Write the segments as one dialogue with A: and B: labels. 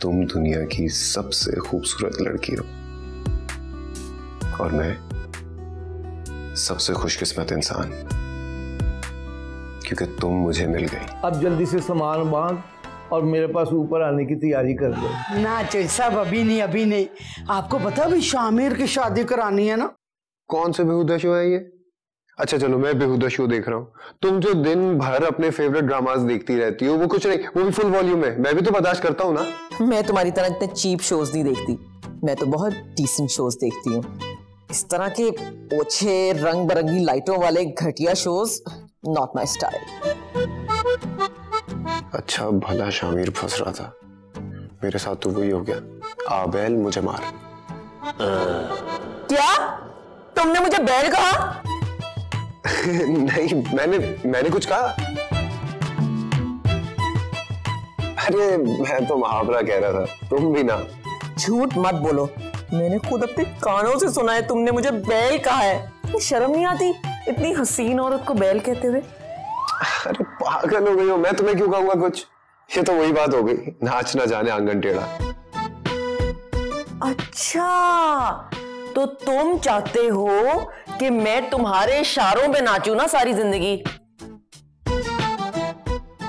A: तुम दुनिया की सबसे खूबसूरत लड़की हो और मैं सबसे खुशकिस्मत इंसान, क्योंकि तुम मुझे मिल गई।
B: अब जल्दी से सामान बांध और मेरे पास ऊपर आने की तैयारी कर दो।
C: ना चेत साहब, अभी नहीं। आपको पता अभी शामिर की शादी करानी है ना।
A: कौन से बेहुदा शो है ये? अच्छा चलो, मैं बेहुदा शो देख रहा हूँ। तुम जो दिन भर अपने फेवरेट ड्रामास देखती रहती हो, वो कुछ नहीं, वो भी फुल वॉल्यूम में। मैं भी तो बर्दाश्त करता हूँ ना।
D: मैं तुम्हारी तरह इतने चीप शोज नहीं देखती, मैं तो बहुत डिसेंट शोज देखती हूँ। इस तरह के ओछे रंग बिरंगी लाइटों वाले घटिया शोज नॉट माई स्टाइल।
A: अच्छा भला शामिर फंस रहा था, मेरे साथ तो वही हो गया। आबेल मुझे मार।
D: क्या तुमने मुझे बैल कहा?
A: नहीं, मैंने कुछ कहा? अरे मैं तो मुहावरा कह रहा था, तुम भी ना।
D: झूठ मत बोलो, मैंने खुद अपने कानों से सुना है तुमने मुझे बैल कहा है। शर्म नहीं आती इतनी हसीन औरत को बैल कहते हुए?
A: अरे पागल हो गई हो, मैं तुम्हें क्यों कहूंगा कुछ? ये तो वही बात हो गई, नाच ना जाने आंगन टेढ़ा।
D: अच्छा, तो तुम चाहते हो कि मैं तुम्हारे इशारों पे नाचूं ना सारी जिंदगी?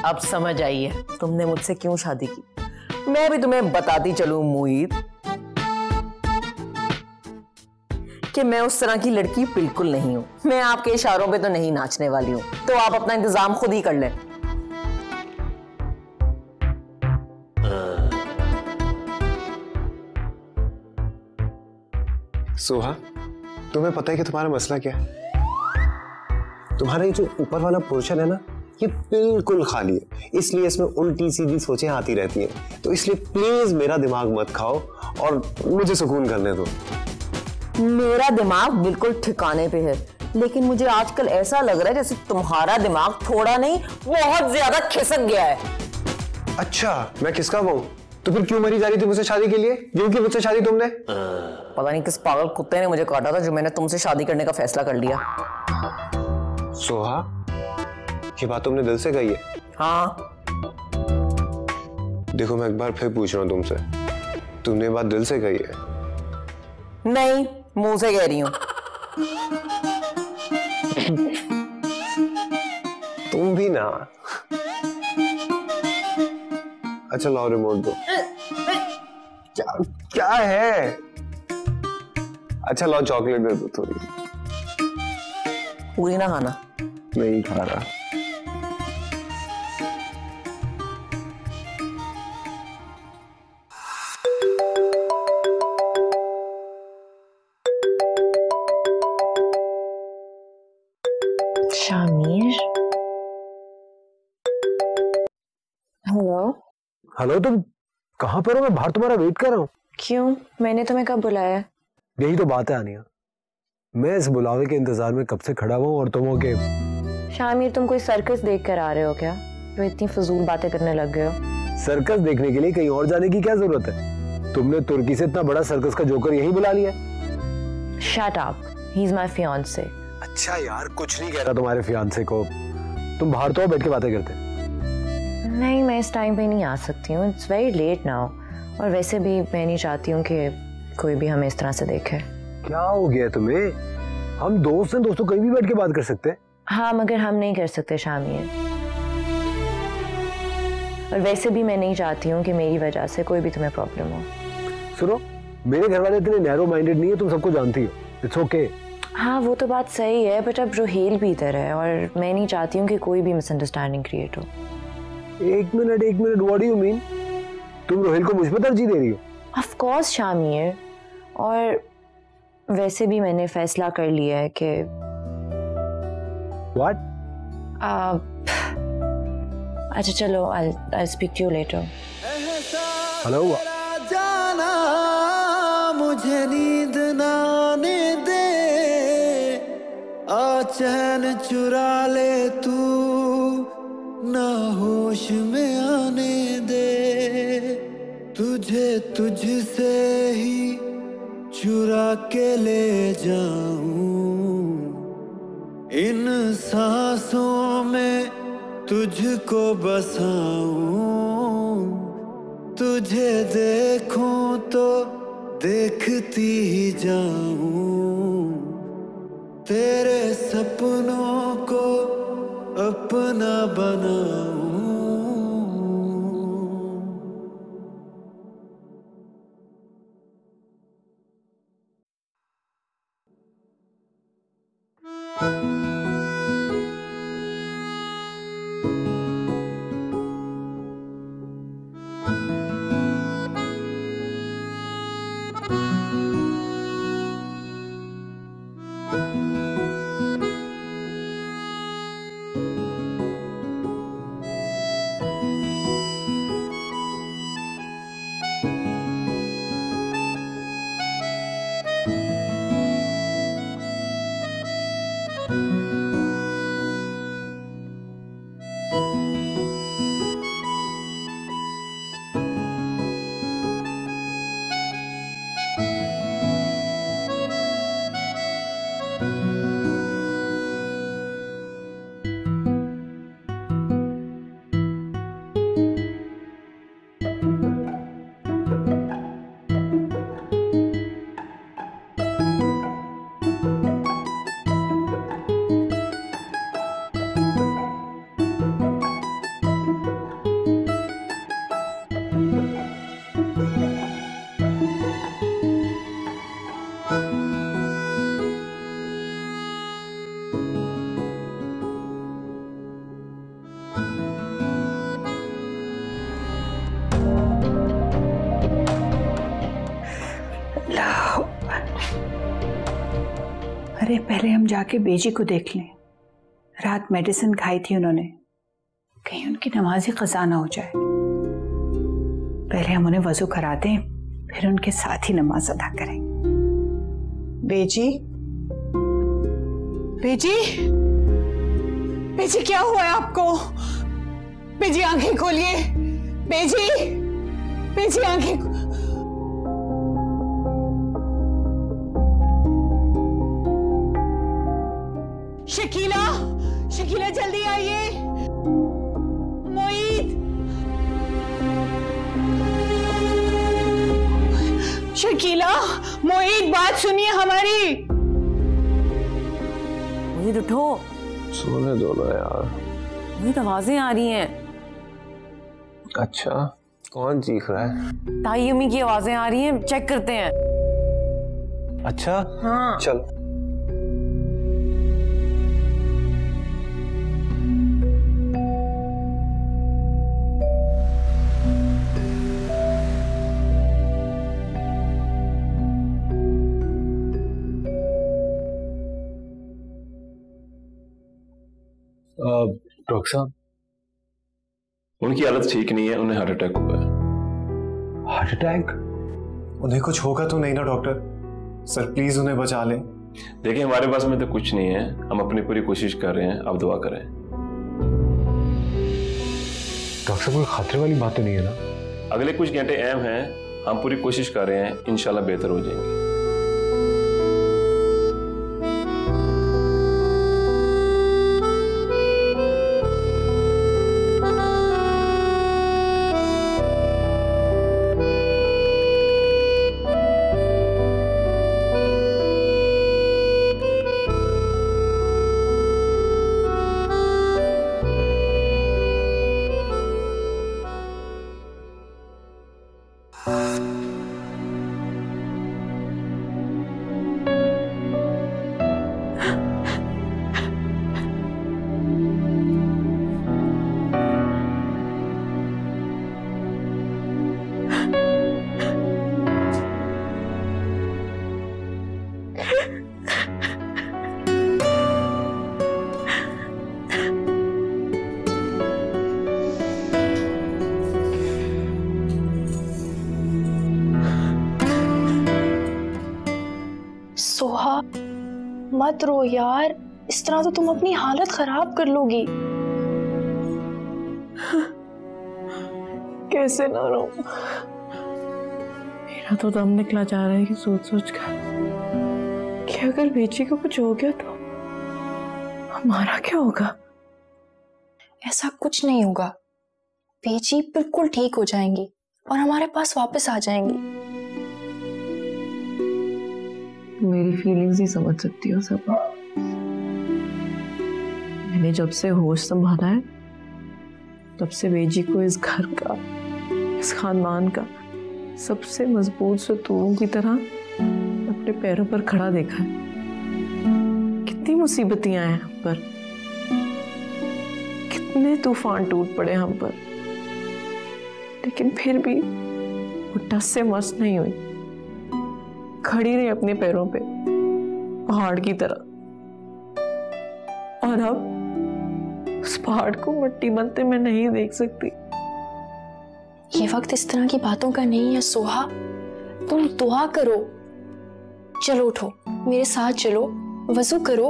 D: अब समझ आई है तुमने मुझसे क्यों शादी की। मैं भी तुम्हें बताती चलूं मोहित कि मैं उस तरह की लड़की बिल्कुल नहीं हूं। मैं आपके इशारों पे तो नहीं नाचने वाली हूं, तो आप अपना इंतजाम खुद ही कर लें।
A: सोहा, तुम्हें पता है कि तुम्हारा मसला क्या है? तुम्हारा ये जो ऊपर वाला पोर्शन है ना, ये बिल्कुल खाली है, इसलिए इसमें उल्टी सीधी सोचें आती रहती हैं। तो इसलिए प्लीज मेरा दिमाग मत खाओ और मुझे सुकून करने दो।
D: मेरा दिमाग बिल्कुल ठिकाने पे है, लेकिन मुझे आजकल ऐसा लग रहा है जैसे तुम्हारा दिमाग थोड़ा नहीं बहुत ज्यादा खिसक गया है।
A: अच्छा, मैं किसका बहु? तो फिर क्यों मरी जा रही थी मुझसे शादी के लिए? क्यों की मुझसे शादी तुमने?
D: पता नहीं किस पागल कुत्ते ने मुझे काटा था जो मैंने तुमसे शादी करने का फैसला कर लिया।
A: सोहा, ये बात तुमने दिल से कही है?
D: हाँ।
A: देखो मैं एक बार फिर पूछ रहा हूँ तुमसे, तुमने ये बात दिल से कही है?
D: नहीं, मुंह से कह रही हूँ।
A: तुम भी ना। अच्छा लाओ रिमोट दो। क्या है? अच्छा लाओ चॉकलेट दे दो थोड़ी।
D: पूरी ना खाना।
A: नहीं खा रहा।
D: शामिर। हेलो।
A: हेलो, तुम कहाँ पर हो? मैं बाहर तुम्हारा वेट कर रहा हूँ।
D: क्यों? मैंने तुम्हें कब बुलाया?
A: यही तो बात है आनिया, मैं इस बुलावे के इंतजार में कब से खड़ा हुआ और तुम हो के।
D: शामिर, तुम कोई सर्कस देख कर आ रहे हो क्या? तो इतनी फजूल बातें करने लग गए हो।
A: सर्कस देखने के लिए कहीं और जाने की क्या जरूरत है? तुमने तुर्की से इतना बड़ा सर्कस का जोकर यहीं बुला लिया।
D: Shut up, he is my fiance.
A: अच्छा यार, कुछ नहीं कह रहा तुम्हारे फियांसे को। तुम बाहर तो बैठ के बातें करते।
D: नहीं, मैं इस टाइम पे नहीं आ सकती हूँ, इट्स वेरी लेट नाउ। और वैसे भी मैं नहीं चाहती हूँ कि कोई भी हमें इस तरह से देखे।
A: क्या हो गया तुम्हें? हम दोस्त हैं, दोस्तों कहीं भी बैठ के बात कर सकते हैं।
D: हाँ, मगर हम नहीं कर सकते शामिर। और वैसे भी मैं नहीं चाहती हूँ कि मेरी वजह से कोई भी तुम्हें प्रॉब्लम हो।
A: सुनो, मेरे घर वाले इतने नैरो माइंडेड नहीं है, तुम सबको जानती हो। It's okay.
D: हाँ वो तो बात सही है, बट अब रोहेल भी इधर है और मैं नहीं चाहती हूँ कि कोई भी मिसअंडरस्टैंडिंग क्रिएट हो।
A: एक minute, what do you mean? तुम रोहेल को मुझ पे तरजीह दे रही हो?
D: ऑफ कोर्स शामिर, और वैसे भी मैंने फैसला कर लिया है कि
A: व्हाट?
D: अच्छा चलो, I'll speak to you later.
A: Hello.
E: जाना मुझे नींद ना आने दे, आ चैन चुरा ले तू, ना होश में आने दे, तुझे तुझसे ही चुरा के ले जाऊं, इन सांसों में तुझको बसाऊं, तुझे देखूं तो देखती ही जाऊं, तेरे सपनों को अपना बनाऊं।
F: अरे पहले हम जाके बेजी को देख लें। रात मेडिसिन खाई थी उन्होंने, कहीं उनकी नमाज़ी क़ज़ा ना हो जाए। पहले हम उन्हें वज़ू करा दें, फिर उनके साथ ही नमाज अदा करें। बेजी, बेजी, बेजी क्या हुआ है आपको? बेजी आंखें खोलिए। बेजी, बेजी आंखें। शकीला, शकीला जल्दी आइए। मोईद, शकीला, मोईद बात सुनिए हमारी।
D: मोईद उठो।
A: सोने दो ना यार।
D: मोईद आवाजें आ रही हैं।
A: अच्छा, कौन चीख रहा है?
D: ताई अम्मी की आवाजें आ रही हैं, चेक करते हैं।
A: अच्छा
D: हाँ
A: चल। डॉक्टर साहब,
G: उनकी हालत ठीक नहीं है, उन्हें हार्ट अटैक हुआ है।
A: Heart attack? उन्हें कुछ होगा तो नहीं ना डॉक्टर? सर प्लीज उन्हें बचा लें।
G: देखिए हमारे पास में तो कुछ नहीं है, हम अपनी पूरी कोशिश कर रहे हैं, आप दुआ करें।
A: डॉक्टर साहब कोई खतरे वाली बात तो नहीं है ना?
G: अगले कुछ घंटे अहम हैं, हम पूरी कोशिश कर रहे हैं, इंशाल्लाह बेहतर हो जाएंगे।
H: सोहा मत रो यार, इस तरह तो तुम अपनी हालत खराब कर लोगी।
I: कैसे ना रो, मेरा तो दम निकला जा रहा है कि सोच सोच कर कि अगर बेची को कुछ हो गया तो हमारा क्या होगा?
H: ऐसा कुछ नहीं होगा, बेची बिल्कुल ठीक हो जाएंगी, और हमारे पास वापस आ जाएंगी।
I: मेरी फीलिंग्स ही समझ सकती हो सब। मैंने जब से होश संभाला है तब से बेजी को इस घर का, इस खानदान का सबसे मजबूत सतूरों की तरह अपने पैरों पर खड़ा देखा है। कितनी मुसीबतें आए हम पर, कितने तूफान टूट पड़े हम पर, लेकिन फिर भी वो टस से मस नहीं हुई, खड़ी रही अपने पैरों पे पहाड़ की तरह। और अब उस पहाड़ को मट्टी बनते मैं नहीं देख सकती।
H: ये वक्त इस तरह की बातों का नहीं है सोहा, तुम दुआ करो। चलो उठो, मेरे साथ चलो, वजू करो,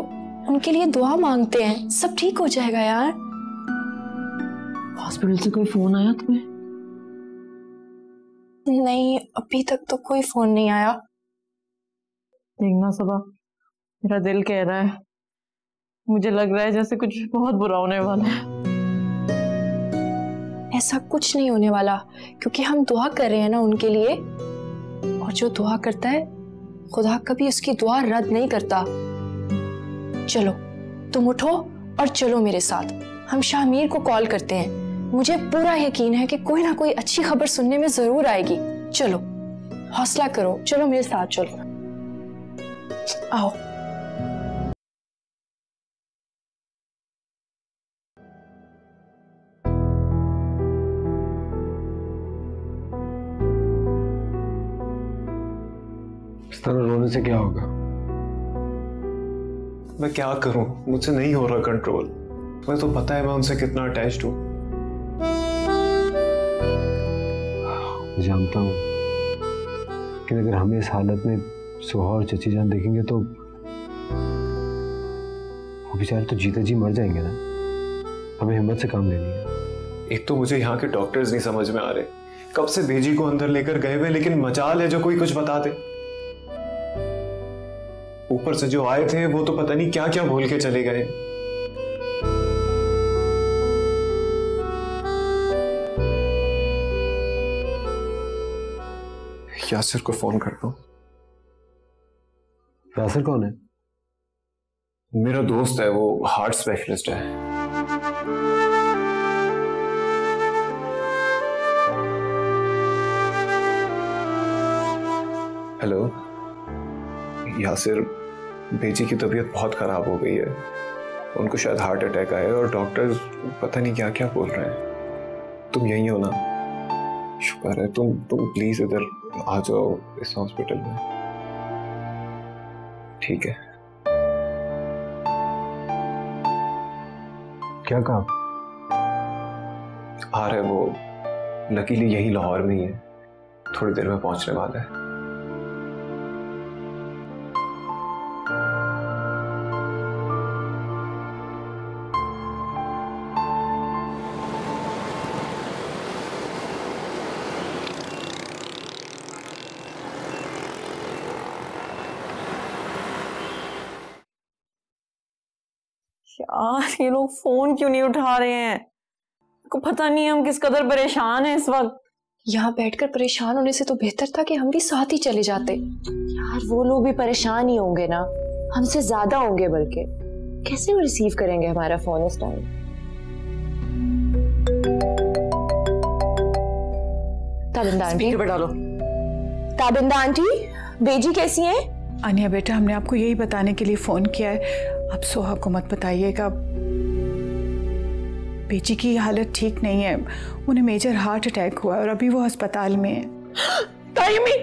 H: उनके लिए दुआ मांगते हैं, सब ठीक हो जाएगा यार।
I: हॉस्पिटल से कोई फोन आया तुम्हें?
H: नहीं, अभी तक तो कोई फोन नहीं आया।
I: देखना सबा, मेरा दिल कह रहा है, मुझे लग रहा है जैसे कुछ बहुत बुरा होने वाला है।
H: ऐसा कुछ नहीं होने वाला, क्योंकि हम दुआ कर रहे हैं ना उनके लिए, और जो दुआ करता है खुदा कभी उसकी दुआ रद्द नहीं करता। चलो तुम उठो और चलो मेरे साथ, हम शामिर को कॉल करते हैं। मुझे पूरा यकीन है कि कोई ना कोई अच्छी खबर सुनने में जरूर आएगी। चलो हौसला करो, चलो मेरे साथ चलो, आओ।
A: इस तरह रोने से क्या होगा? मैं क्या करूं, मुझसे नहीं हो रहा कंट्रोल। तुम्हें तो पता है मैं उनसे कितना अटैच्ड हूं। जानता हूं कि अगर हमें इस हालत में सोहा और चची जान देखेंगे तो वो बेचारे तो जीते जी मर जाएंगे ना। हमें हिम्मत से काम लेनी है। एक तो मुझे यहाँ के डॉक्टर्स नहीं समझ में आ रहे, कब से बेजी को अंदर लेकर गए हुए, लेकिन मजाल है जो कोई कुछ बता दे। ऊपर से जो आए थे वो तो पता नहीं क्या क्या बोल के चले गए। यासिर को फोन करता हूं। यासिर कौन है? मेरा दोस्त है, वो हार्ट स्पेशलिस्ट है। हेलो यासिर, बेजी की तबीयत बहुत खराब हो गई है, उनको शायद हार्ट अटैक आया और डॉक्टर्स पता नहीं क्या क्या बोल रहे हैं। तुम यहीं हो ना? शुक्र है, तुम प्लीज इधर आ जाओ इस हॉस्पिटल में। ठीक है। क्या कहा? आ रहा है वो, लकीली यही लाहौर में ही है, थोड़ी देर में पहुंचने वाला है।
I: यार ये लोग फोन क्यों नहीं उठा रहे हैं? को पता नहीं हम किस कदर परेशान हैं इस वक्त।
H: यहाँ बैठकर परेशान होने से तो बेहतर था कि हम भी साथ ही चले जाते।
D: यार वो लोग भी परेशान ही होंगे ना, हमसे ज्यादा होंगे बल्कि। कैसे वो रिसीव करेंगे हमारा फोन इस टाइम? ताबिंदा आंटी पे डालो। ताबिंदा आंटी, बेजी कैसी हैं?
F: आनिया बेटा, हमने आपको यही बताने के लिए फोन किया है, आप सोहा को मत बताइएगा। बेजी की हालत ठीक नहीं है, उन्हें मेजर हार्ट अटैक हुआ है और अभी वो अस्पताल में है।
I: ताइमी,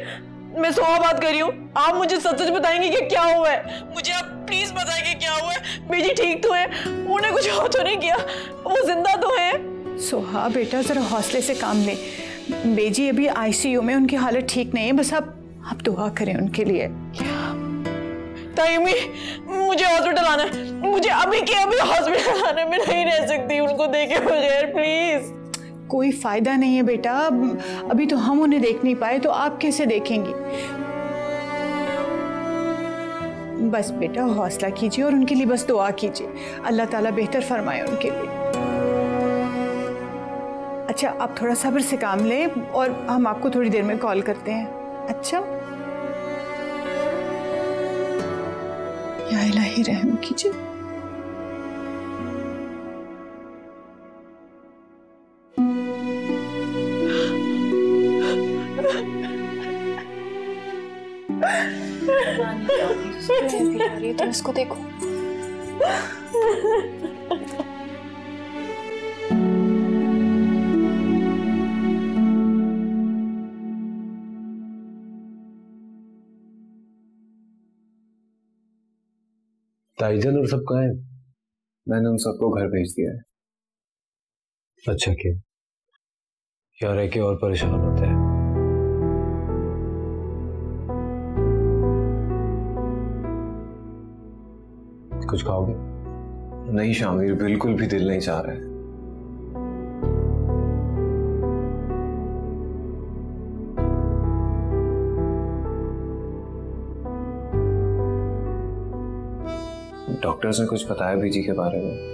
I: मैं सोहा बात कर रही हूँ, आप मुझे सच सच बताएंगे कि क्या हुआ है? मुझे आप प्लीज बताइए क्या हुआ है। बेजी ठीक तो है, उन्हें कुछ हो तो नहीं किया, वो जिंदा तो है?
F: सोहा बेटा जरा हौसले से काम ले, बेजी अभी आईसीयू में, उनकी हालत ठीक नहीं है, बस आप दुआ करें उनके लिए।
I: ताइमी, मुझे हॉस्पिटल आना है, मुझे अभी के अभी हॉस्पिटल आना है, मैं नहीं रह सकती उनको देखे बगैर, प्लीज।
F: कोई फायदा नहीं है बेटा, अभी तो हम उन्हें देख नहीं पाए तो आप कैसे देखेंगी? बस बेटा हौसला कीजिए और उनके लिए बस दुआ कीजिए, अल्लाह ताला बेहतर फरमाए उनके लिए। अच्छा, आप थोड़ा सब्र से काम लें और हम आपको थोड़ी देर में कॉल करते हैं। अच्छा, या इलाही रहम कीजिए।
H: तुम इसको देखो।
A: ताईजान और सब कहाँ है? मैंने उन सबको घर भेज दिया है।
J: अच्छा किया, यहाँ रह के और परेशान होते हैं। कुछ खाओगे?
A: नहीं शामिर, बिल्कुल भी दिल नहीं चाह रहा है। डॉक्टर्स ने कुछ बताया बीजी के बारे में?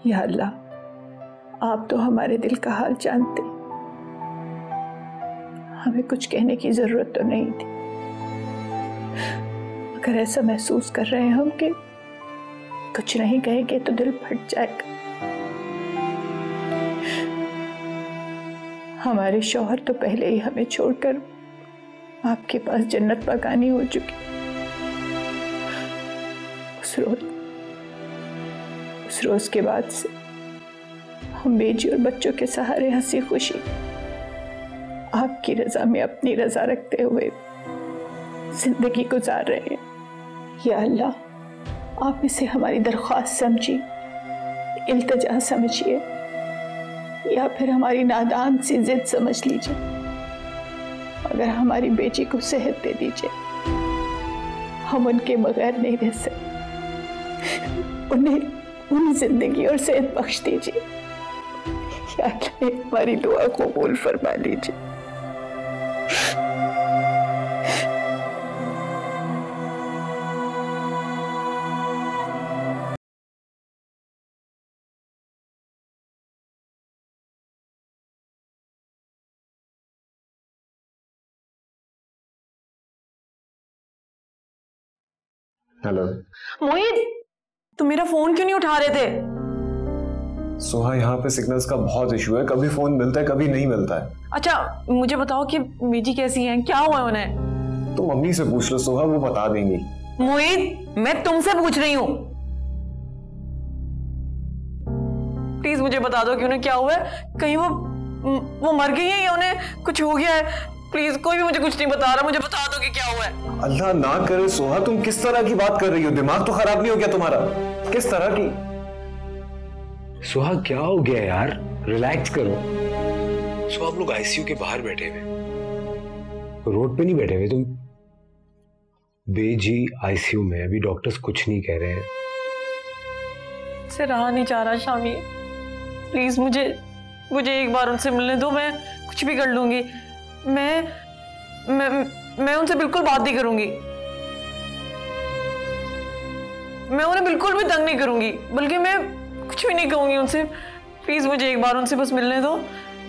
F: या अल्लाह, आप तो हमारे दिल का हाल जानते, हमें कुछ कहने की जरूरत तो नहीं थी, मगर ऐसा महसूस कर रहे हैं हम कि कुछ नहीं कहेंगे तो दिल फट जाएगा। हमारे शौहर तो पहले ही हमें छोड़कर आपके पास जन्नत पकानी हो चुकी। उस रोज के बाद से हम बेजी और बच्चों के सहारे हंसी खुशी आपकी रजा में अपनी रजा रखते हुए जिंदगी गुजार रहे हैं। या अल्लाह, आप इसे हमारी दरख्वास्त समझिए, इल्तिजा समझिए, या फिर हमारी नादान सी जिद समझ लीजिए। अगर हमारी बेटी को सेहत दे दीजिए, हम उनके बगैर नहीं रह सकते। उन्हें जिंदगी और सेहत बख्श दीजिए। या अल्लाह, हमारी दुआ को कबूल फरमा लीजिए।
A: हेलो
I: मोहित, तुम मेरा फोन क्यों नहीं उठा रहे थे?
A: सोहा, यहाँ पे सिग्नल्स का बहुत इशू है, कभी फोन मिलता है कभी नहीं मिलता है।
I: अच्छा, मुझे बताओ कि बेटी कैसी है, क्या हुआ है उन्हें?
A: तो मम्मी से पूछ लो सोहा, वो बता देंगी।
I: मोहित, मैं तुमसे पूछ रही हूँ, प्लीज मुझे बता दो कि उन्हें क्या हुआ है। कहीं वो मर गई है या उन्हें कुछ हो गया है? प्लीज, कोई भी मुझे कुछ नहीं बता रहा, मुझे बता दो कि क्या हुआ है।
A: अल्लाह ना करे सोहा, तुम किस तरह की बात कर रही हो? दिमाग तो खराब नहीं हो गया तुम्हारा? किस तरह की?
J: सुहा, क्या हो गया यार? रिलैक्स करो। सुहा, आप लोग आईसीयू के बाहर बैठे हुए, रोड पे नहीं बैठे हुए तुम। बेजी आईसीयू में, अभी डॉक्टर्स कुछ नहीं कह रहे हैं।
I: से रहा नहीं जा रहा शामी, प्लीज मुझे एक बार उनसे मिलने दो, मैं कुछ भी कर लूंगी। मैं उनसे बिल्कुल बात नहीं करूंगी, मैं उन्हें बिल्कुल भी तंग नहीं करूंगी, बल्कि मैं कुछ भी नहीं कहूंगी उनसे। प्लीज मुझे एक बार उनसे बस मिलने दो।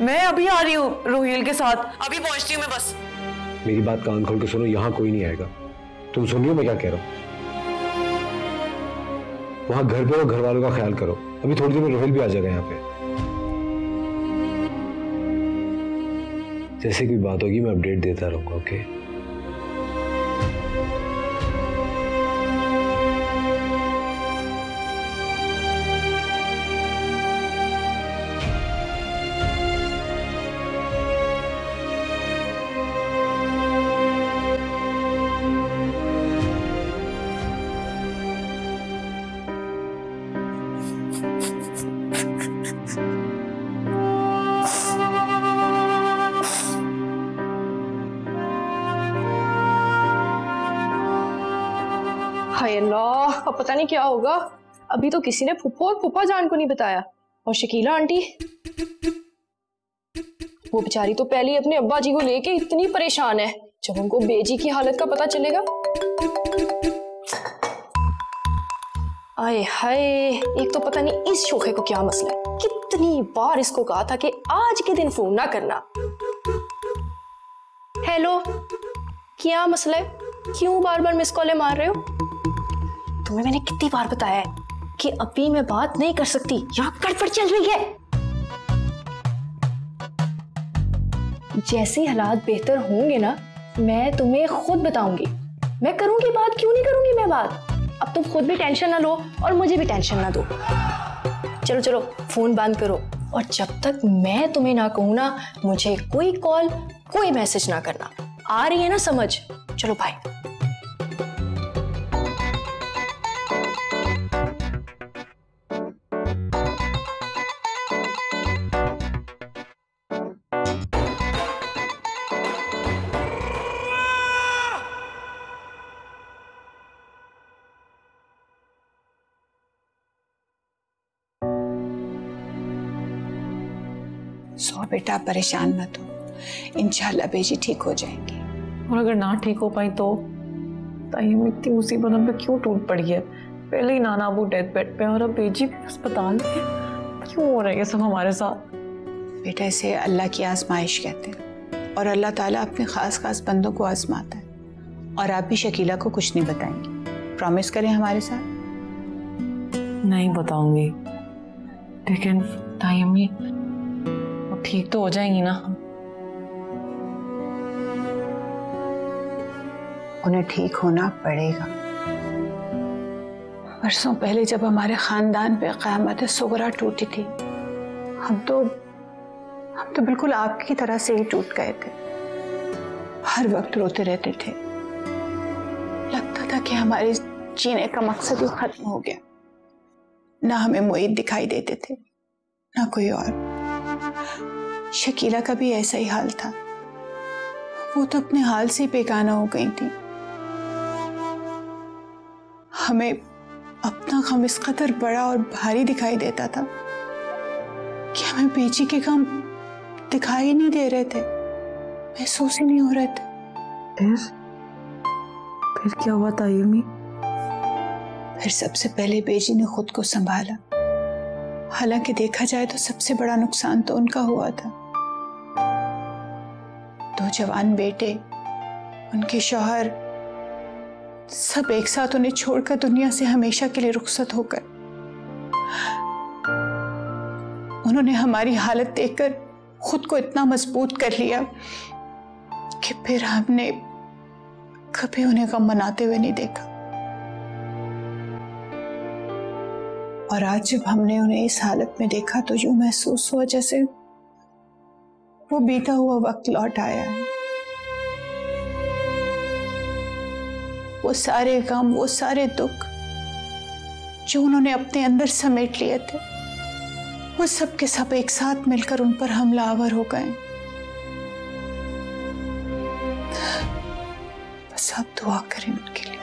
I: मैं अभी आ रही हूँ रोहिल के साथ, अभी पहुंचती हूँ मैं बस।
J: मेरी बात कान खोल के सुनो, यहाँ कोई नहीं आएगा। तुम सुनियो मैं क्या कह रहा हूँ। वहां घर पे और घर वालों का ख्याल करो। अभी थोड़ी देर में रोहिल भी आ जाएगा यहाँ पे। जैसे कोई बात होगी मैं अपडेट देता रहूंगा, ओके?
H: हाय अल्लाह, अब पता नहीं क्या होगा। अभी तो किसी ने फूफो और फूफा जान को नहीं बताया, और शकीला आंटी वो बेचारी तो पहले ही अपने अब्बा जी को लेके इतनी परेशान है, जब उनको बेजी की हालत का पता चलेगा। आए हाय, एक तो पता नहीं इस शोखे को क्या मसला है, कितनी बार इसको कहा था कि आज के दिन फोन ना करना। हेलो, क्या मसला है? क्यों बार बार मिस कॉलें मार रहे हो? तुम्हें मैंने कितनी बार बताया है कि अभी मैं बात नहीं कर सकती, यहाँ गड़बड़ चल रही है। जैसे हालात बेहतर होंगे ना, मैं तुम्हें खुद बताऊंगी। मैं करूंगी बात, क्यों नहीं करूंगी मैं बात। अब तुम खुद भी टेंशन ना लो और मुझे भी टेंशन ना दो। चलो चलो फोन बंद करो, और जब तक मैं तुम्हें ना कहूं ना, मुझे कोई कॉल कोई मैसेज ना करना। आ रही है ना समझ? चलो भाई।
F: सो बेटा परेशान मत हो, इंशाल्लाह बेजी ठीक हो जाएंगी।
I: और अगर ना ठीक हो पाई तो तायम इतनी मुसीबत हम पे क्यों टूट पड़ी है? पहले ही नाना अबू डेथ बेड पे और अब बेजी भी अस्पताल में, क्यों हो रहा है ये सब हमारे साथ?
F: बेटा इसे अल्लाह की आजमाइश कहते हैं, और अल्लाह ताला अपने खास खास बंदों को आजमाता है। और आप भी शकीला को कुछ नहीं बताएंगी, प्रॉमिस करें हमारे साथ?
I: नहीं बताऊंगी, लेकिन तायम ठीक तो हो जाएंगी ना?
F: उन्हें ठीक होना पड़ेगा। बरसों पहले जब हमारे खानदान पे क़यामत सुगरा टूटी थी, हम तो बिल्कुल आपकी तरह से ही टूट गए थे। हर वक्त रोते रहते थे, लगता था कि हमारे जीने का मकसद ही खत्म हो गया। ना हमें मुईद दिखाई देते थे, ना कोई और। शकीला का भी ऐसा ही हाल था, वो तो अपने हाल से ही बेगाना हो गई थी। हमें अपना गम इस कदर बड़ा और भारी दिखाई देता था कि हमें बेची के गम दिखाई नहीं दे रहे थे, महसूस ही नहीं हो रहे थे।
I: फिर क्या हुआ तायमी?
F: फिर सबसे पहले बेजी ने खुद को संभाला। हालांकि देखा जाए तो सबसे बड़ा नुकसान तो उनका हुआ था। 2 जवान बेटे, उनके शौहर, सब एक साथ उन्हें छोड़कर दुनिया से हमेशा के लिए रुखसत होकर। उन्होंने हमारी हालत देखकर खुद को इतना मजबूत कर लिया कि फिर हमने कभी उन्हें गम मनाते हुए नहीं देखा। और आज जब हमने उन्हें इस हालत में देखा तो यूं महसूस हुआ जैसे वो बीता हुआ वक्त लौट आया है। वो सारे गम, वो सारे दुख जो उन्होंने अपने अंदर समेट लिए थे, वो सब के सब एक साथ मिलकर उन पर हमलावर हो गए। बस आप दुआ करें उनके लिए।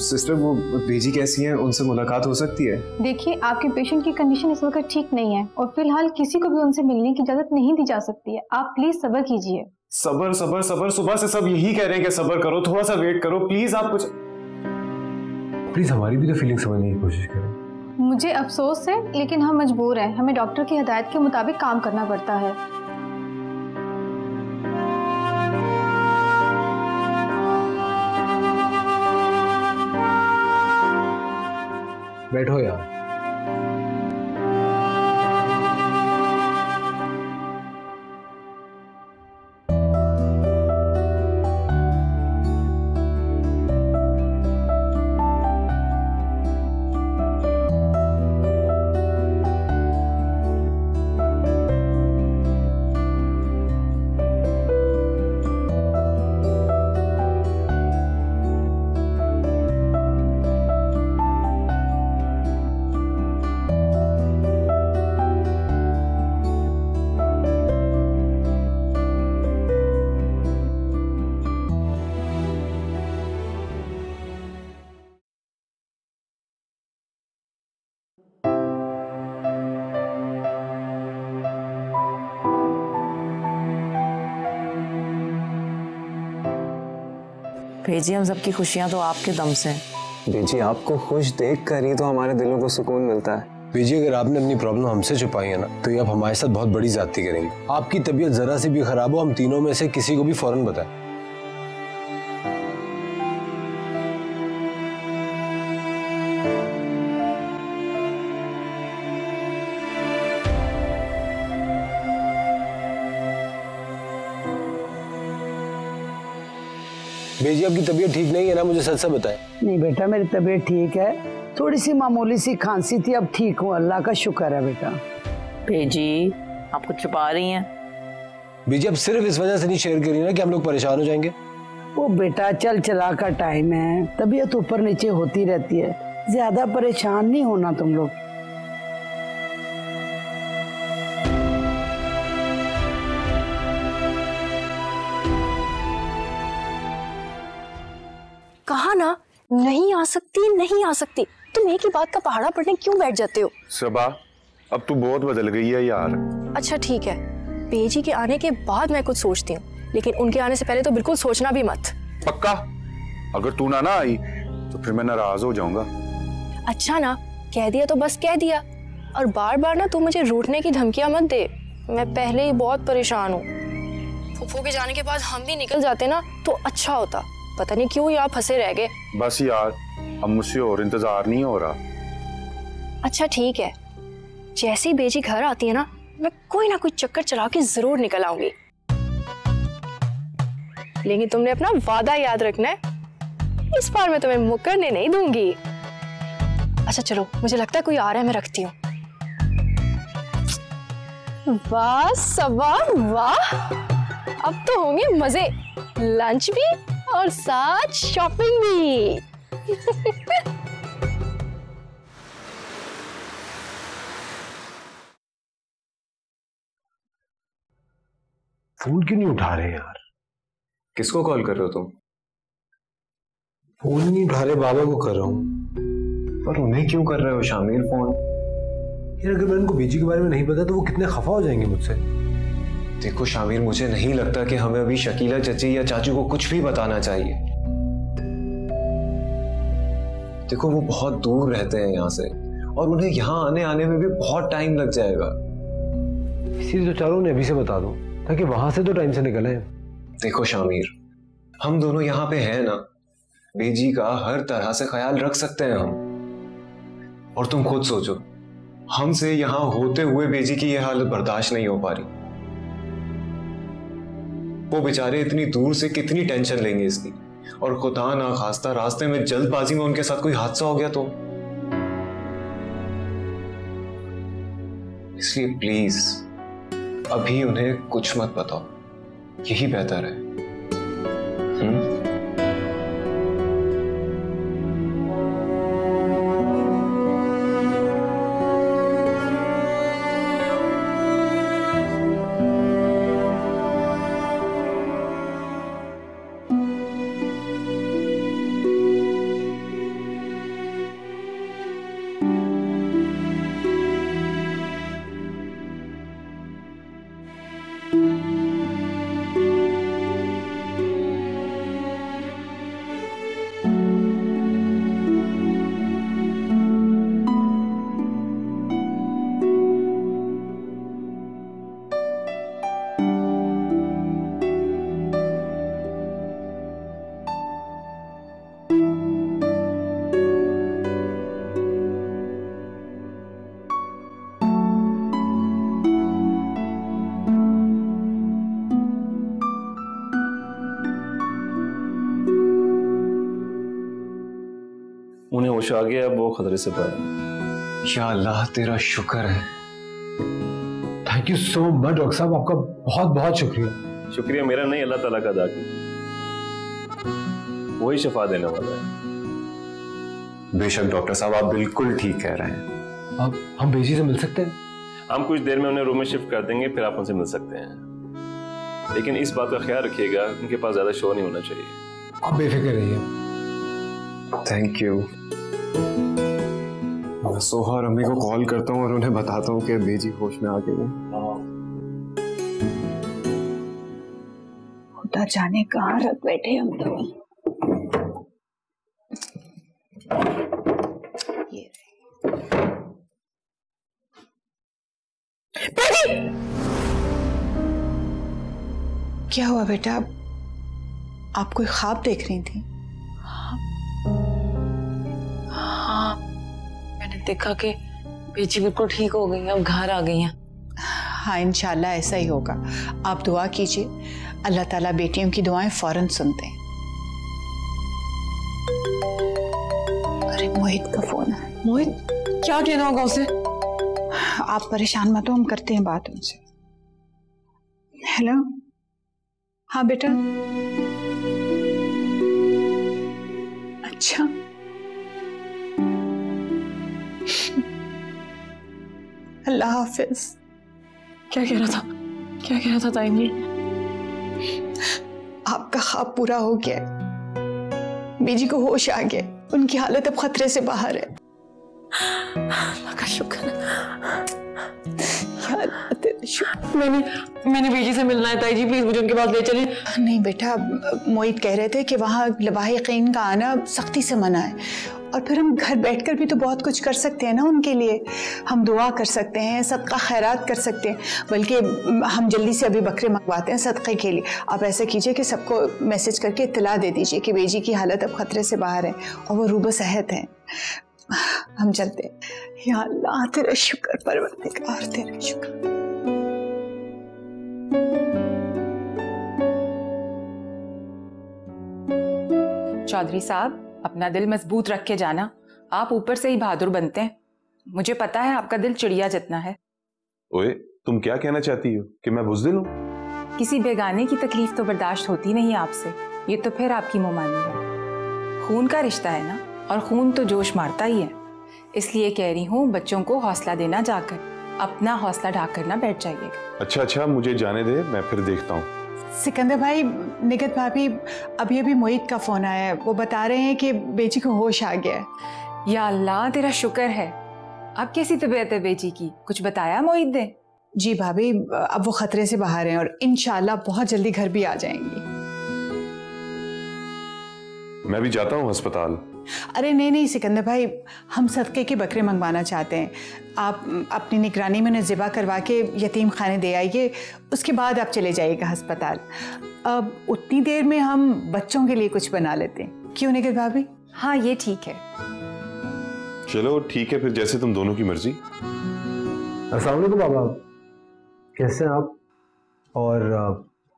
A: सिस्टर, वो बेजी कैसी हैं? उनसे मुलाकात हो सकती है?
K: देखिए, आपके पेशेंट की कंडीशन इस वक्त ठीक नहीं है और फिलहाल किसी को भी उनसे मिलने की इजाजत नहीं दी जा सकती है। आप प्लीज सब्र कीजिए।
A: सबर सबर सबर, सुबह से सब यही कह रहे हैं कि सबर करो, थोड़ा सा वेट करो प्लीज। आप कुछ
J: प्लीज हमारी भी तो फीलिंग समझने की कोशिश करें।
K: मुझे अफसोस है, लेकिन हम मजबूर हैं। हमें डॉक्टर की हिदायत के मुताबिक काम करना पड़ता है।
J: बैठो यार।
D: भेजी, हम सबकी खुशियां तो आपके दम से हैं।
A: बेजी आपको खुश देख कर ही तो हमारे दिलों को सुकून मिलता है।
J: बेजी अगर आपने अपनी प्रॉब्लम हमसे छुपाई है ना, तो ये आप हमारे साथ बहुत बड़ी ज्यादती करेंगे। आपकी तबीयत जरा सी भी खराब हो, हम तीनों में से किसी को भी फौरन बताएं। बेजी आपकी तबीयत ठीक नहीं है ना, मुझे सच से बताएं।
C: नहीं बेटा, मेरी तबीयत ठीक है, थोड़ी सी मामूली सी खांसी थी, अब ठीक हूँ, अल्लाह का शुक्र है बेटा।
D: भेजी आप कुछ छुपा रही हैं?
J: बेजी आप सिर्फ इस वजह से नहीं शेयर करिए ना कि हम लोग परेशान हो जाएंगे।
C: वो बेटा चल चला का टाइम है, तबीयत ऊपर नीचे होती रहती है, ज्यादा परेशान नहीं होना तुम लोग।
H: कहा ना नहीं आ सकती, नहीं आ सकती। तुम एक ही बात का पहाड़ा पढ़ने क्यों बैठ जाते हो?
L: सबा अब तू बहुत बदल गई है यार।
H: अच्छा ठीक है, बेजी के आने के बाद मैं कुछ सोचती हूँ, लेकिन उनके आने से पहले तो बिल्कुल सोचना भी मत।
L: पक्का? अगर तू ना आई तो फिर मैं नाराज हो जाऊंगा।
H: अच्छा ना, कह दिया तो बस कह दिया, और बार बार ना तू मुझे रूठने की धमकियां मत दे। मैं पहले ही बहुत परेशान हूँ। फूफू के जाने के बाद हम भी निकल जाते ना तो अच्छा होता। पता नहीं क्यों यहाँ फंसे रह गए।
L: बस यार अब मुझसे और इंतजार नहीं हो रहा।
H: अच्छा ठीक है, जैसे ही बेजी घर आती है ना, मैं कोई ना कोई चक्कर चला के जरूर निकल आऊंगी। लेकिन तुमने अपना वादा याद रखना है, इस बार मैं तुम्हें मुकरने नहीं दूंगी। अच्छा चलो, मुझे लगता है कोई आ रहा है, मैं रखती हूँ। वाह सबा वाह, अब तो होंगे मजे, लंच भी और साथ शॉपिंग भी।
J: फोन क्यों नहीं उठा रहे यार?
A: किसको कॉल कर रहे हो तुम?
J: फोन नहीं उठा रहे, बाबा को कर रहा हूँ।
A: पर उन्हें क्यों कर रहे हो शामिर फोन?
J: यार अगर मैं उनको बेजी के बारे में नहीं पता तो वो कितने खफा हो जाएंगे मुझसे।
A: देखो शामिर, मुझे नहीं लगता कि हमें अभी शकीला चची या चाचू को कुछ भी बताना चाहिए। देखो वो बहुत दूर रहते हैं यहाँ से, और उन्हें यहाँ आने में भी बहुत टाइम लग जाएगा।
J: इसीलिए तो चारों ने अभी से बता दो, ताकि वहां से तो टाइम से निकले।
A: देखो शामिर, हम दोनों यहाँ पे हैं ना, बेजी का हर तरह से ख्याल रख सकते हैं हम। और तुम खुद सोचो, हमसे यहाँ होते हुए बेजी की यह हालत बर्दाश्त नहीं हो पा रही। वो बेचारे इतनी दूर से कितनी टेंशन लेंगे इसकी, और खुदा ना खास्ता रास्ते में जल्दबाजी में उनके साथ कोई हादसा हो गया तो। इसलिए प्लीज अभी उन्हें कुछ मत बताओ, यही बेहतर है।
G: उन्हें होश आ गया, अब वो खतरे से बाहर है।
A: या अल्लाह तेरा शुक्र है।
J: Thank you so much doctor साहब, आपका बहुत बहुत शुक्रिया।
G: शुक्रिया मेरा नहीं, अल्लाह ताला का अदा कीजिए, वही शिफा देने वाला है।
A: बेशक डॉक्टर साहब, आप बिल्कुल ठीक कह रहे हैं।
J: अब हम बेजी से मिल सकते हैं?
G: हम कुछ देर में उन्हें रूम में शिफ्ट कर देंगे, फिर आप उनसे मिल सकते हैं। लेकिन इस बात का ख्याल रखिएगा, उनके पास ज्यादा शोर नहीं होना चाहिए।
J: आप बेफिक्र रहिए।
A: Thank you. मैं सोहा और अम्मी को कॉल करता हूँ और उन्हें बताता हूँ कि बेजी होश में आ गई है।
F: खुदा जाने कहाँ रख बैठे हम तो। ये क्या हुआ बेटा? आप कोई ख्वाब देख रही थी?
I: हाँ, मैंने देखा कि बेची बिल्कुल ठीक हो गई है, अब घर आ गई हैं।
F: हाँ, इंशाल्लाह ऐसा ही होगा। आप दुआ कीजिए, अल्लाह ताला बेटियों की दुआएं फौरन सुनते हैं। अरे मोहित का फोन है।
I: मोहित, क्या कहना होगा उसे?
F: आप परेशान मत हो, हम करते हैं बात उनसे। हेलो, हाँ बेटा। अच्छा, अल्लाह हाफिज।
I: क्या कह रहा था? क्या कह रहा था ताई जी?
F: आपका ख्वाब पूरा हो गया, बीजी को होश आ गया, उनकी हालत अब खतरे से बाहर है।
I: अल्लाह का शुक्र है।
F: शुक्र।
I: मैंने बीजी से मिलना है ताई जी, प्लीज मुझे उनके पास ले चलें।
F: नहीं बेटा, मोहित कह रहे थे कि वहाँ लवाहिकीन का आना सख्ती से मना है, और फिर हम घर बैठकर भी तो बहुत कुछ कर सकते हैं ना उनके लिए। हम दुआ कर सकते हैं, सदका खैरात कर सकते हैं, बल्कि हम जल्दी से अभी बकरे मंगवाते हैं सदक़े के लिए। आप ऐसा कीजिए कि सबको मैसेज करके इत्तला दे दीजिए कि बेजी की हालत अब खतरे से बाहर है और वो रूबो सेहत है। हम चलते हैं। या अल्लाह तेरा शुक्र परवरदिगार, तेरा शुक्र।
M: चौधरी साहब, अपना दिल मजबूत रख के जाना, आप ऊपर से ही बहादुर बनते हैं। मुझे पता है आपका दिल चिड़िया जितना है।
G: ओए, तुम क्या कहना चाहती हो कि मैं बुज़दिल हूँ?
M: किसी बेगाने की तकलीफ तो बर्दाश्त होती नहीं आपसे, ये तो फिर आपकी मुंहमानी है। खून का रिश्ता है ना, और खून तो जोश मारता ही है। इसलिए कह रही हूँ, बच्चों को हौसला देना जाकर, अपना हौसला ढाक कर ना बैठ जाइएगा।
G: अच्छा, मुझे जाने दे, मैं फिर देखता हूँ।
F: सिकंदर भाई, निगत भाभी, अभी मोहित का फोन आया है, वो बता रहे हैं कि बेची को होश आ गया है।
M: या अल्लाह तेरा शुक्र है। अब कैसी तबीयत है बेची की, कुछ बताया मोहित ने?
F: जी भाभी, अब वो खतरे से बाहर हैं और इंशाल्लाह बहुत जल्दी घर भी आ जाएंगी।
G: मैं भी जाता हूँ अस्पताल।
F: अरे नहीं सिकंदर भाई, हम सदके के बकरे मंगवाना चाहते हैं। आप अपनी निगरानी में उन्हें ज़िबा करवा के यतीम खाने दे आइए, उसके बाद आप चले जाइएगा अस्पताल। अब उतनी देर में हम बच्चों के लिए कुछ बना लेते हैं, क्यों निगत भाभी?
M: हाँ, ये ठीक है।
G: चलो ठीक है फिर, जैसे तुम दोनों की मर्जी।
J: अस्सलाम वालेकुम बाबा, कैसे हैं आप? और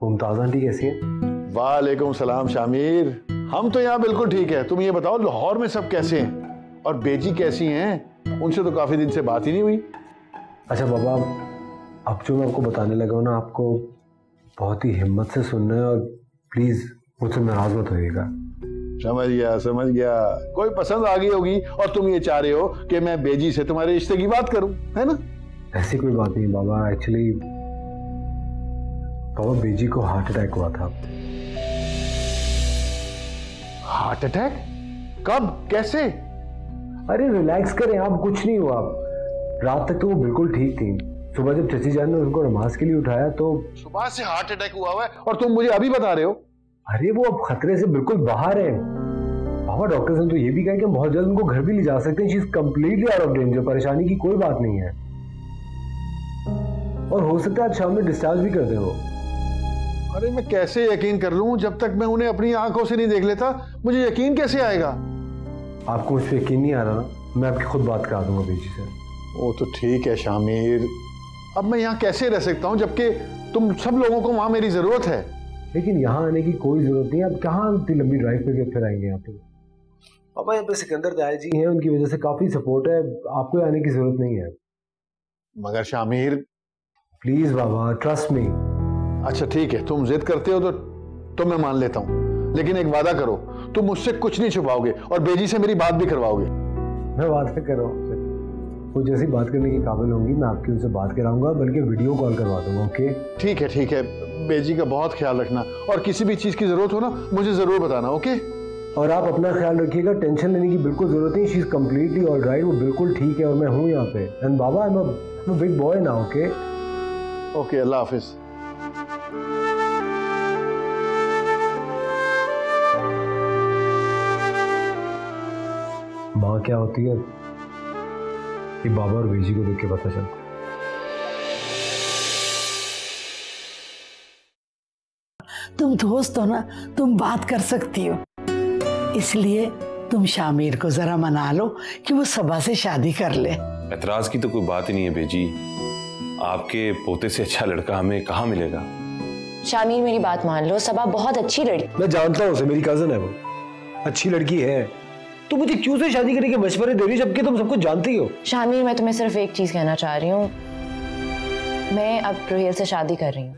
J: मुमताज़ आंटी कैसी हैं?
L: वालेकुम सलाम शामिर, हम तो यहाँ बिल्कुल ठीक है। तुम ये बताओ, लाहौर में सब कैसे हैं और बेजी कैसी हैं? उनसे तो काफी दिन से बात ही नहीं हुई।
J: अच्छा बाबा, अब जो मैं आपको बताने लगा हूँ ना, आपको बहुत ही हिम्मत से सुनना है और प्लीज मुझसे नाराज मत होइएगा।
L: समझ गया। कोई पसंद आ गई होगी और तुम ये चाह रहे हो कि मैं बेजी से तुम्हारे रिश्ते की बात करूं, है ना?
J: ऐसी कोई बात नहीं बाबा, एक्चुअली बाबा बेजी को हार्ट अटैक हुआ था।
L: Heart attack? कब, कैसे?
J: अरे रिलैक्स करें आप, कुछ नहीं हुआ। रात तक तो वो बिल्कुल ठीक थी। सुबह जब चची जान ने उनको नमाज के लिए उठाया तो
L: सुबह से हार्ट अटैक हुआ हुआ है और तुम मुझे अभी बता रहे हो?
J: अरे वो अब खतरे से बिल्कुल बाहर है बाबा। डॉक्टर्स ने तो ये भी कहा कि हम बहुत जल्द उनको घर भी ले जा सकते हैं। She is completely out of danger, परेशानी की कोई बात नहीं है और हो सकता है आज शाम में डिस्चार्ज भी कर दे वो।
L: अरे मैं कैसे यकीन कर लूं, जब तक मैं उन्हें अपनी आंखों से नहीं देख लेता मुझे यकीन कैसे आएगा?
J: आपको मुझ पर यकीन नहीं आ रहा ना, मैं आपकी खुद बात करा दूंगा बेजी से।
L: वो तो ठीक है शामिर, अब मैं यहाँ कैसे रह सकता हूँ जबकि तुम सब लोगों को वहां मेरी जरूरत है।
J: लेकिन यहाँ आने की कोई जरूरत नहीं। आप कहाँ इतनी लंबी ड्राइव पे फिर आएंगे यहाँ पे? पापा यहाँ पे सिकंदर दाई जी हैं, उनकी वजह से काफी सपोर्ट है, आपको आने की जरूरत नहीं है।
L: मगर Shamir
J: please Baba, trust me.
L: अच्छा ठीक है, तुम जिद करते हो तो मैं मान लेता हूँ, लेकिन एक वादा करो, तुम मुझसे कुछ नहीं छुपाओगे और बेजी से मेरी बात भी करवाओगे।
J: मैं वादा कर रहा हूँ, वो जैसी बात करने की काबिल होंगी मैं आपकी उनसे बात कराऊंगा, बल्कि वीडियो कॉल करवा दूंगा। ओके
L: ठीक है, बेजी का बहुत ख्याल रखना और किसी भी चीज की जरूरत हो ना मुझे जरूर बताना। ओके,
J: और आप अपना ख्याल रखिएगा, टेंशन लेने की बिल्कुल जरूरत नहीं। शी इज कम्प्लीटली ऑलराइट, वो बिल्कुल ठीक है और मैं हूँ यहाँ पे। एंड बाबा I am a big boy now.
L: Okay, Allah हाफिज।
J: माँ क्या होती है ये बाबा और बेजी को देख के पता चलता।
C: तुम दोस्त हो ना, तुम बात कर सकती हो, इसलिए तुम शामिर को जरा मना लो कि वो सबा से शादी कर ले।
G: एतराज की तो कोई बात ही नहीं है बेजी, आपके पोते से अच्छा लड़का हमें कहाँ मिलेगा।
N: शामिर मेरी बात मान लो, सबा बहुत अच्छी लड़की।
J: मैं जानता हूँ उसे, मेरी कजन है वो, अच्छी लड़की है। तो मुझे क्यों से शादी करने के मशवरे दे रही हो जबकि तुम सब कुछ जानती हो।
N: शामिर मैं तुम्हें सिर्फ एक चीज कहना चाह रही हूँ, मैं अब रोहेल से शादी कर रही हूँ।